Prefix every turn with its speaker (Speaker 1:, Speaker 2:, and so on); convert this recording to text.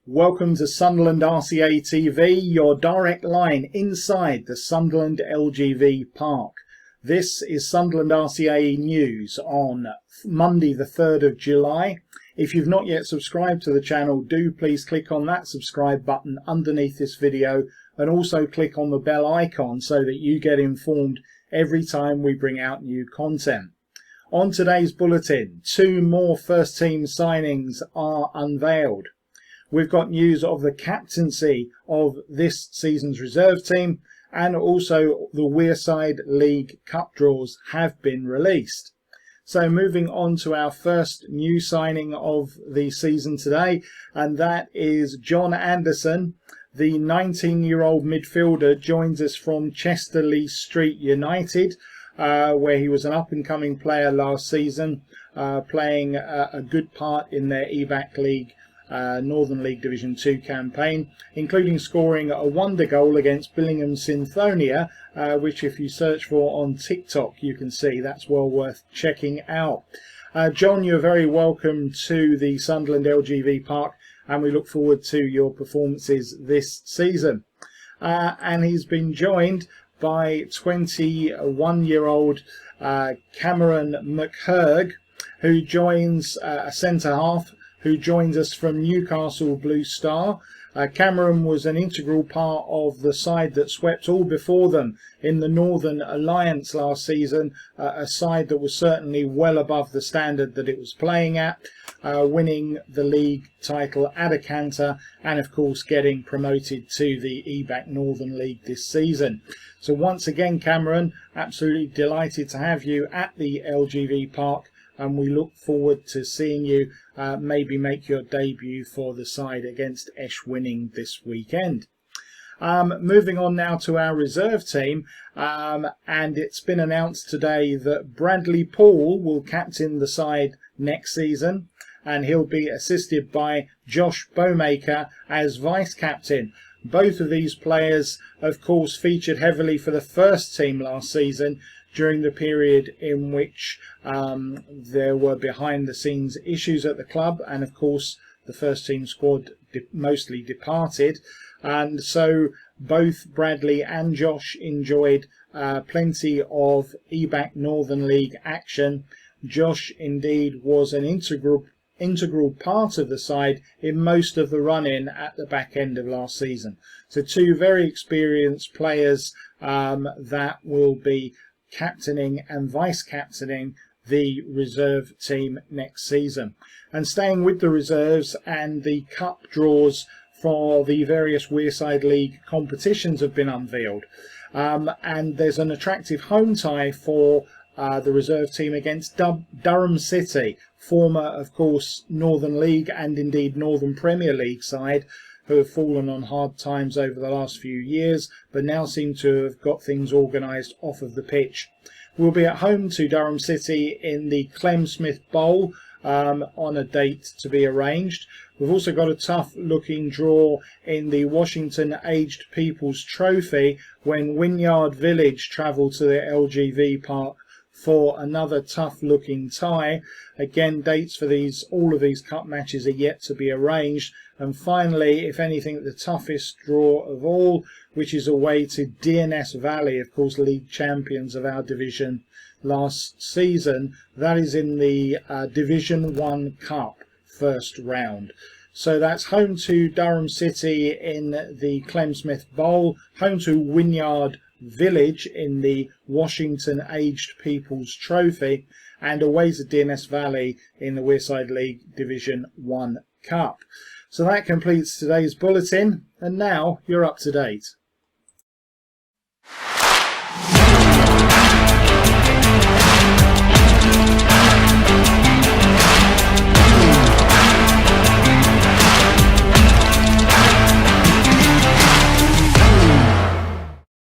Speaker 1: Welcome to Sunderland RCA TV, your direct line inside the Sunderland LGV Park. This is Sunderland RCA News on Monday the 3rd of July. If you've not yet subscribed to the channel, do please click on that subscribe button underneath this video and also click on the bell icon so that you get informed every time we bring out new content. On today's bulletin, 2 more first team signings are unveiled. We've got news of the captaincy of this season's reserve team, and also the Wearside League Cup draws have been released. So moving on to our first new signing of the season today, and that is John Anderson. The 19-year-old midfielder joins us from Chesterley Street United, where he was an up-and-coming player last season, playing a good part in their EBAC League Northern League Division 2 campaign, including scoring a wonder goal against Billingham Synthonia, which if you search for on TikTok you can see. That's well worth checking out. John, you're very welcome to the Sunderland LGV Park, and we look forward to your performances this season. And he's been joined by 21-year-old Cameron McHurg, who joins a centre-half, who joins us from Newcastle Blue Star. Cameron was an integral part of the side that swept all before them in the Northern Alliance last season, a side that was certainly well above the standard that it was playing at, winning the league title at a canter and of course getting promoted to the EBAC Northern League this season. So once again, Cameron, absolutely delighted to have you at the LGV Park, and we look forward to seeing you maybe make your debut for the side against Eschwinning this weekend. Moving on now to our reserve team, and it's been announced today that Bradley Paul will captain the side next season, and he'll be assisted by Josh Bowmaker as vice-captain. Both of these players, of course, featured heavily for the first team last season, during the period in which there were behind-the-scenes issues at the club, and of course the first team squad mostly departed, and so both Bradley and Josh enjoyed plenty of EBAC Northern League action. Josh indeed was an integral part of the side in most of the run-in at the back end of last season. So 2 very experienced players that will be captaining and vice-captaining the reserve team next season. And staying with the reserves, and the cup draws for the various Wearside League competitions have been unveiled, and there's an attractive home tie for the reserve team against Durham City, former of course Northern League and indeed Northern Premier League side, who have fallen on hard times over the last few years, but now seem to have got things organised off of the pitch. We'll be at home to Durham City in the Clem Smith Bowl on a date to be arranged. We've also got a tough looking draw in the Washington Aged People's Trophy when Wynyard Village travel to the LGV Park for another tough looking tie. Again, dates for all of these cup matches are yet to be arranged. And finally, if anything, the toughest draw of all, which is away to DNS Valley, of course league champions of our division last season. That is in the Division 1 Cup first round. So that's home to Durham City in the Clem Smith Bowl, home to Wynyard Village in the Washington Aged People's Trophy, and away to DNS Valley in the Wearside League Division 1 Cup. So that completes today's bulletin, and now you're up to date.